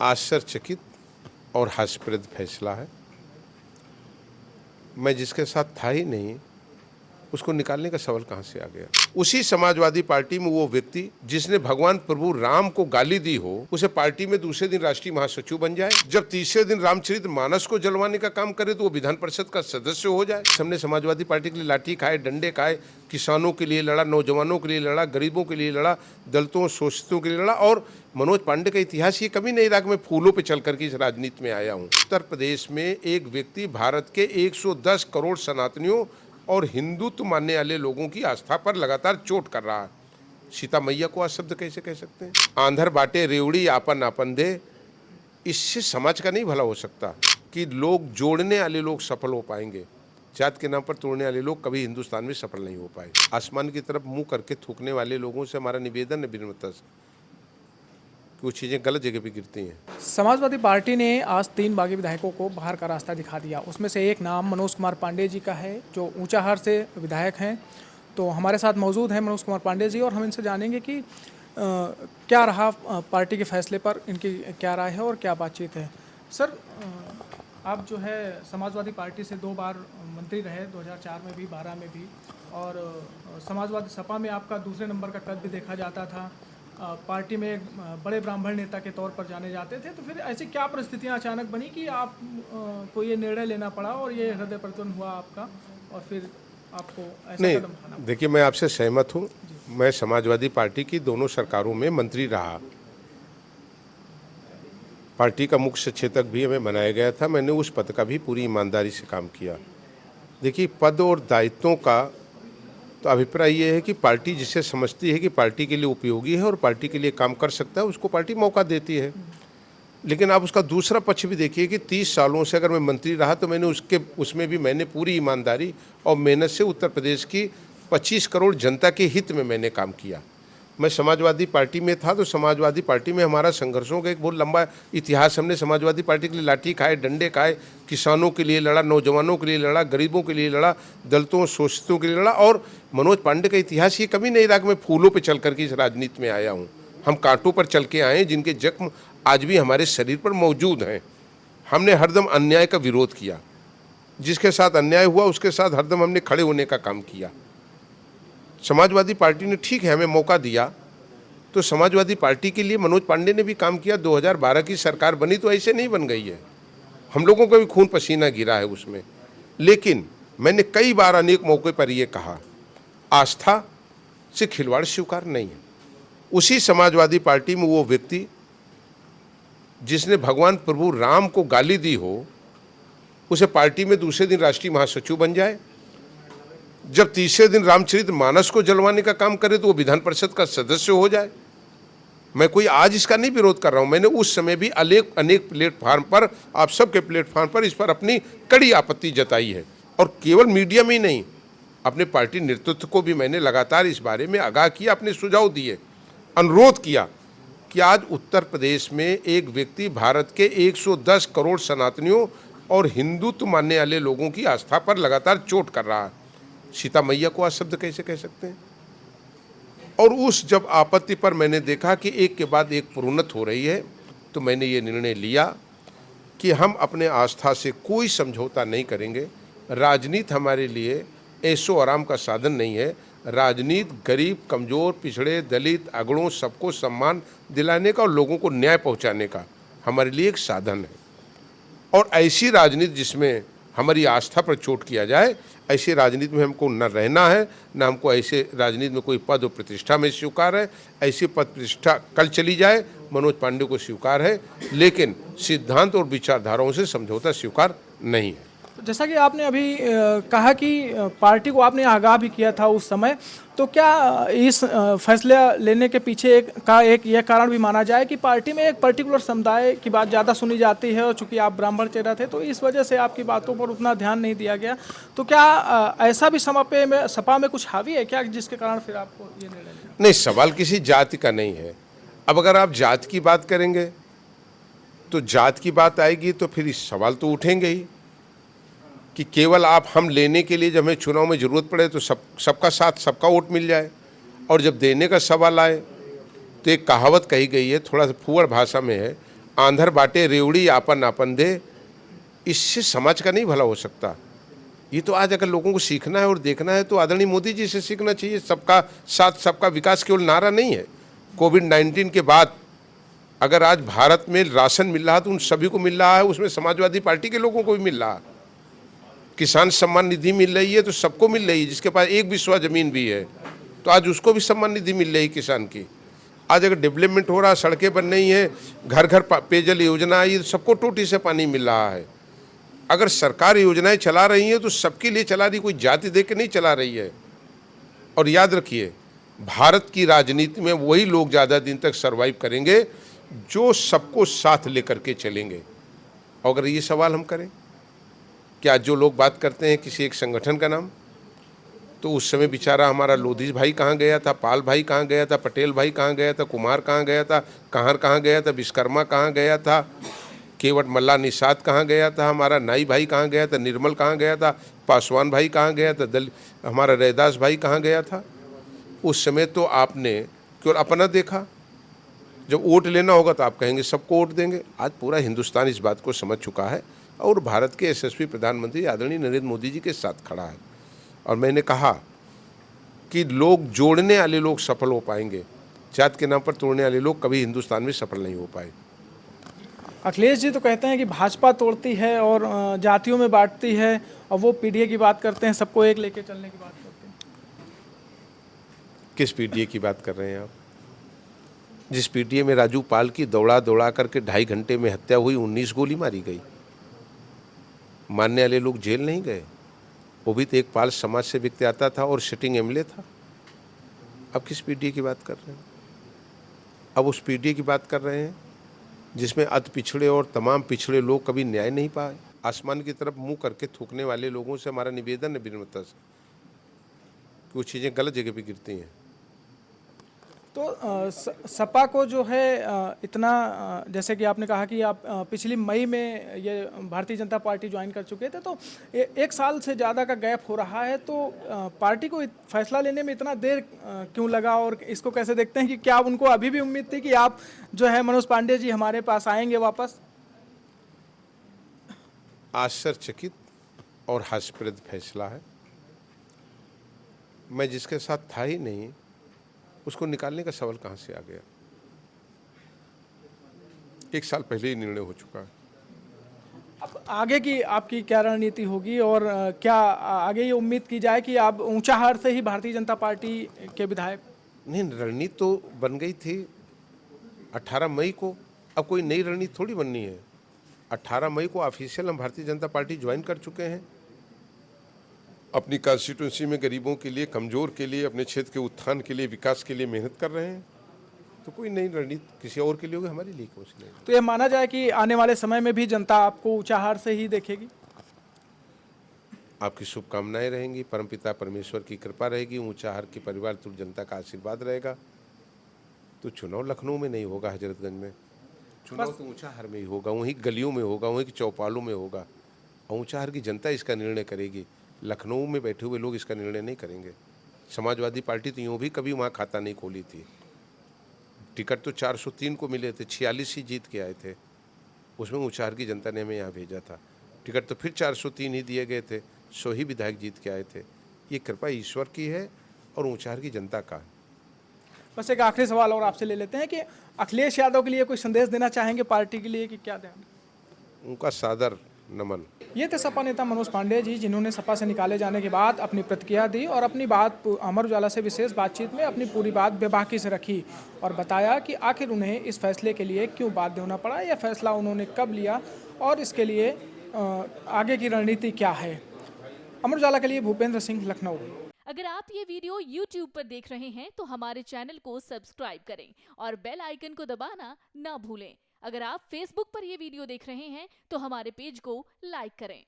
आश्चर्यचकित और हास्यप्रद फैसला है। मैं जिसके साथ था ही नहीं, उसको निकालने का सवाल कहाँ से आ गया। उसी समाजवादी पार्टी में वो व्यक्ति जिसने भगवान प्रभु राम को गाली दी हो, उसे पार्टी में दूसरे दिन राष्ट्रीय महासचिव बन जाए। जब तीसरे दिन रामचरित मानस को जलवाने का काम करे तो वो विधान परिषद का सदस्य हो जाए। हमने समाजवादी पार्टी के लिए लाठी खाए, डंडे खाए, किसानों के लिए लड़ा, नौजवानों के लिए लड़ा, गरीबों के लिए लड़ा, दलितों शोषितों के लिए लड़ा। और मनोज पांडे का इतिहास ये कभी नहीं रहा कि मैं फूलों पे चल करके इस राजनीति में आया हूँ। उत्तर प्रदेश में एक व्यक्ति भारत के 110 करोड़ सनातनियों और हिंदुत्व मानने वाले लोगों की आस्था पर लगातार चोट कर रहा है। सीता मैया को अशब्द कैसे कह सकते हैं? आंधर बाटे रेवड़ी आपन आपन दे, इससे समाज का नहीं भला हो सकता कि लोग जोड़ने वाले लोग सफल हो पाएंगे। जात के नाम पर तोड़ने वाले लोग कभी हिंदुस्तान में सफल नहीं हो पाए। आसमान की तरफ मुंह करके थूकने वाले लोगों से हमारा निवेदन है विनम्रता से, कुछ चीज़ें गलत जगह पे गिरती हैं। समाजवादी पार्टी ने आज 3 बागी विधायकों को बाहर का रास्ता दिखा दिया। उसमें से एक नाम मनोज कुमार पांडे जी का है, जो ऊंचाहार से विधायक हैं। तो हमारे साथ मौजूद हैं मनोज कुमार पांडे जी, और हम इनसे जानेंगे कि क्या रहा पार्टी के फैसले पर, इनकी क्या राय है और क्या बातचीत है। सर, आप जो है समाजवादी पार्टी से 2 बार मंत्री रहे, 2004 में भी, 12 में भी, और समाजवादी सपा में आपका दूसरे नंबर का कद भी देखा जाता था। पार्टी में एक बड़े ब्राह्मण नेता के तौर पर जाने जाते थे। तो फिर ऐसी क्या परिस्थितियां अचानक बनी कि आप को ये निर्णय लेना पड़ा और ये हृदय परिवर्तन हुआ आपका, और फिर आपको ऐसा कदम उठाना पड़ा? देखिए, मैं आपसे सहमत हूँ। मैं समाजवादी पार्टी की दोनों सरकारों में मंत्री रहा। पार्टी का मुख्य सचेतक भी हमें बनाया गया था। मैंने उस पद का भी पूरी ईमानदारी से काम किया। देखिए, पद और दायित्वों का तो अभिप्राय ये है कि पार्टी जिसे समझती है कि पार्टी के लिए उपयोगी है और पार्टी के लिए काम कर सकता है, उसको पार्टी मौका देती है। लेकिन आप उसका दूसरा पक्ष भी देखिए कि 30 सालों से अगर मैं मंत्री रहा तो मैंने उसमें भी मैंने पूरी ईमानदारी और मेहनत से उत्तर प्रदेश की 25 करोड़ जनता के हित में मैंने काम किया। मैं समाजवादी पार्टी में था तो समाजवादी पार्टी में हमारा संघर्षों का एक बहुत लंबा इतिहास। हमने समाजवादी पार्टी के लिए लाठी खाए, डंडे खाए, किसानों के लिए लड़ा, नौजवानों के लिए लड़ा, गरीबों के लिए लड़ा, दलितों शोषितों के लिए लड़ा। और मनोज पांडे का इतिहास ये कभी नहीं रहा कि मैं फूलों पर चल करके इस राजनीति में आया हूँ। हम कांटों पर चल के आए, जिनके जख्म आज भी हमारे शरीर पर मौजूद हैं। हमने हरदम अन्याय का विरोध किया, जिसके साथ अन्याय हुआ उसके साथ हरदम हमने खड़े होने का काम किया। समाजवादी पार्टी ने ठीक है हमें मौका दिया, तो समाजवादी पार्टी के लिए मनोज पांडे ने भी काम किया। 2012 की सरकार बनी तो ऐसे नहीं बन गई है, हम लोगों का भी खून पसीना गिरा है उसमें। लेकिन मैंने कई बार अनेक मौके पर यह कहा, आस्था से खिलवाड़ स्वीकार नहीं है। उसी समाजवादी पार्टी में वो व्यक्ति जिसने भगवान प्रभु राम को गाली दी हो, उसे पार्टी में दूसरे दिन राष्ट्रीय महासचिव बन जाए। जब तीसरे दिन रामचरित मानस को जलवाने का काम करे तो वो विधान परिषद का सदस्य हो जाए। मैं कोई आज इसका नहीं विरोध कर रहा हूं। मैंने उस समय भी अनेक प्लेटफार्म पर, आप सबके प्लेटफार्म पर इस पर अपनी कड़ी आपत्ति जताई है। और केवल मीडिया में ही नहीं, अपने पार्टी नेतृत्व को भी मैंने लगातार इस बारे में आगाह किया, अपने सुझाव दिए, अनुरोध किया कि आज उत्तर प्रदेश में एक व्यक्ति भारत के 110 करोड़ सनातनियों और हिंदुत्व मानने वाले लोगों की आस्था पर लगातार चोट कर रहा है। सीता मैया को अशब्द कैसे कह सकते हैं? और उस जब आपत्ति पर मैंने देखा कि एक के बाद एक प्रोन्नत हो रही है, तो मैंने ये निर्णय लिया कि हम अपने आस्था से कोई समझौता नहीं करेंगे। राजनीति हमारे लिए ऐशो आराम का साधन नहीं है। राजनीति गरीब, कमज़ोर, पिछड़े, दलित, अगड़ों सबको सम्मान दिलाने का और लोगों को न्याय पहुंचाने का हमारे लिए एक साधन है। और ऐसी राजनीति जिसमें हमारी आस्था पर चोट किया जाए, ऐसी राजनीति में हमको न रहना है, न हमको ऐसे राजनीति में कोई पद और प्रतिष्ठा में स्वीकार है। ऐसी पद प्रतिष्ठा कल चली जाए, मनोज पांडे को स्वीकार है, लेकिन सिद्धांत और विचारधाराओं से समझौता स्वीकार नहीं है। जैसा कि आपने अभी कहा कि पार्टी को आपने आगाह भी किया था उस समय, तो क्या इस फैसले लेने के पीछे एक यह कारण भी माना जाए कि पार्टी में एक पर्टिकुलर समुदाय की बात ज़्यादा सुनी जाती है, और चूंकि आप ब्राह्मण चेहरा थे तो इस वजह से आपकी बातों पर उतना ध्यान नहीं दिया गया? तो क्या ऐसा भी सपा में कुछ हावी है क्या, जिसके कारण फिर आपको ये निर्णय लेना? नहीं, सवाल किसी जाति का नहीं है। अब अगर आप जात की बात करेंगे तो जात की बात आएगी तो फिर इस सवाल तो उठेंगे ही कि केवल आप हम लेने के लिए जब हमें चुनाव में ज़रूरत पड़े तो सबका साथ, सबका वोट मिल जाए। और जब देने का सवाल आए तो एक कहावत कही गई है, थोड़ा सा फूहड़ भाषा में है, आंधर बाटे रेवड़ी आपन आपन दे, इससे समाज का नहीं भला हो सकता। ये तो आज अगर लोगों को सीखना है और देखना है तो आदरणीय मोदी जी से सीखना चाहिए। सबका साथ सबका विकास केवल नारा नहीं है। कोविड-19 के बाद अगर आज भारत में राशन मिल रहा है तो उन सभी को मिल रहा है, उसमें समाजवादी पार्टी के लोगों को भी मिल रहा है। किसान सम्मान निधि मिल रही है तो सबको मिल रही है। जिसके पास एक बिस्वा जमीन भी है तो आज उसको भी सम्मान निधि मिल रही है किसान की। आज अगर डेवलपमेंट हो रहा, सड़कें बन रही हैं, घर घर पेयजल योजना आई, तो सबको टोटी से पानी मिल रहा है। अगर सरकार योजनाएं चला रही है तो सबके लिए चला रही, कोई जाति देख के नहीं चला रही है। और याद रखिए, भारत की राजनीति में वही लोग ज़्यादा दिन तक सरवाइव करेंगे जो सबको साथ लेकर के चलेंगे। और अगर ये सवाल हम करें कि आज जो लोग बात करते हैं किसी एक संगठन का नाम, तो उस समय बेचारा हमारा लोधी भाई कहाँ गया था, पाल भाई कहाँ गया था, पटेल भाई कहाँ गया था, कुमार कहाँ गया था, कहार कहाँ गया था, विश्वकर्मा कहाँ गया था, केवट मल्ला निषाद कहाँ गया था, हमारा नाई भाई कहाँ गया था, निर्मल कहाँ गया था, पासवान भाई कहाँ गया था, हमारा रैदास भाई कहाँ गया था। उस समय तो आपने केवल अपना देखा। जब वोट लेना होगा तो आप कहेंगे सबको वोट देंगे। आज पूरा हिंदुस्तान इस बात को समझ चुका है और भारत के यशस्वी प्रधानमंत्री आदरणीय नरेंद्र मोदी जी के साथ खड़ा है। और मैंने कहा कि लोग जोड़ने वाले लोग सफल हो पाएंगे, जात के नाम पर तोड़ने वाले लोग कभी हिंदुस्तान में सफल नहीं हो पाए। अखिलेश जी तो कहते हैं कि भाजपा तोड़ती है और जातियों में बांटती है, और वो पीडीए की बात करते हैं, सबको एक लेके चलने की बात करते हैं। किस पीडीए की बात कर रहे हैं आप? जिस पीडीए में राजू पाल की दौड़ा दौड़ा करके 2.5 घंटे में हत्या हुई, 19 गोली मारी गई, मारने वाले लोग जेल नहीं गए। वो भी तो एक पाल समाज से व्यक्ति आता था और सिटिंग एमएलए था। अब किस पीडीए की बात कर रहे हैं? अब उस पीडीए की बात कर रहे हैं जिसमें अति पिछड़े और तमाम पिछड़े लोग कभी न्याय नहीं पाए। आसमान की तरफ मुंह करके थूकने वाले लोगों से हमारा निवेदन है विनम्रता से कि वो चीज़ें गलत जगह पे गिरती हैं। तो सपा को जो है इतना जैसे कि आपने कहा कि आप पिछली मई में ये भारतीय जनता पार्टी ज्वाइन कर चुके थे, तो एक साल से ज़्यादा का गैप हो रहा है, तो पार्टी को फैसला लेने में इतना देर क्यों लगा, और इसको कैसे देखते हैं कि क्या उनको अभी भी उम्मीद थी कि आप जो है मनोज पांडे जी हमारे पास आएंगे वापस? आश्चर्यचकित और हास्यप्रद फैसला है। मैं जिसके साथ था ही नहीं उसको निकालने का सवाल कहाँ से आ गया? 1 साल पहले ही निर्णय हो चुका है। अब आगे की आपकी क्या रणनीति होगी, और क्या आगे ये उम्मीद की जाए कि आप ऊंचाहार से ही भारतीय जनता पार्टी के विधायक? नहीं, रणनीति तो बन गई थी 18 मई को। अब कोई नई रणनीति थोड़ी बननी है। 18 मई को ऑफिशियल हम भारतीय जनता पार्टी ज्वाइन कर चुके हैं। अपनी कॉन्स्टिट्यूंसी में गरीबों के लिए, कमज़ोर के लिए, अपने क्षेत्र के उत्थान के लिए, विकास के लिए मेहनत कर रहे हैं। तो कोई नई रणनीति किसी और के लिए होगी, हमारे लिए कुछ नहीं। तो ये माना जाए कि आने वाले समय में भी जनता आपको ऊंचाहार से ही देखेगी? आपकी शुभकामनाएं रहेंगी, परमपिता परमेश्वर की कृपा रहेगी, ऊंचाहार के परिवार तो जनता का आशीर्वाद रहेगा। तो चुनाव लखनऊ में नहीं होगा, हजरतगंज में। चुनाव तो ऊंचाहार में ही होगा, वहीं गलियों में होगा, वहीं की चौपालों में होगा। ऊंचाहार की जनता इसका निर्णय करेगी। लखनऊ में बैठे हुए लोग इसका निर्णय नहीं करेंगे। समाजवादी पार्टी तो यूँ भी कभी वहाँ खाता नहीं खोली थी। टिकट तो 403 को मिले थे, 46 ही जीत के आए थे। उसमें ऊंचाहार की जनता ने हमें यहाँ भेजा था। टिकट तो फिर 403 ही दिए गए थे, 100 ही विधायक जीत के आए थे। ये कृपा ईश्वर की है और ऊंचाहार की जनता का। बस एक आखिरी सवाल और आपसे ले लेते हैं कि अखिलेश यादव के लिए कोई संदेश देना चाहेंगे पार्टी के लिए कि क्या दें? उनका सादर नमन। ये थे सपा नेता मनोज पांडे जी, जिन्होंने सपा से निकाले जाने के बाद अपनी प्रतिक्रिया दी और अपनी बात अमर उजाला से विशेष बातचीत में अपनी पूरी बात बेबाकी से रखी और बताया कि आखिर उन्हें इस फैसले के लिए क्यों बाध्य होना पड़ा, यह फैसला उन्होंने कब लिया और इसके लिए आगे की रणनीति क्या है। अमर उजाला के लिए भूपेंद्र सिंह, लखनऊ। अगर आप ये वीडियो YouTube पर देख रहे हैं तो हमारे चैनल को सब्सक्राइब करें और बेल आइकन को दबाना ना भूलें। अगर आप Facebook पर ये वीडियो देख रहे हैं तो हमारे पेज को लाइक करें।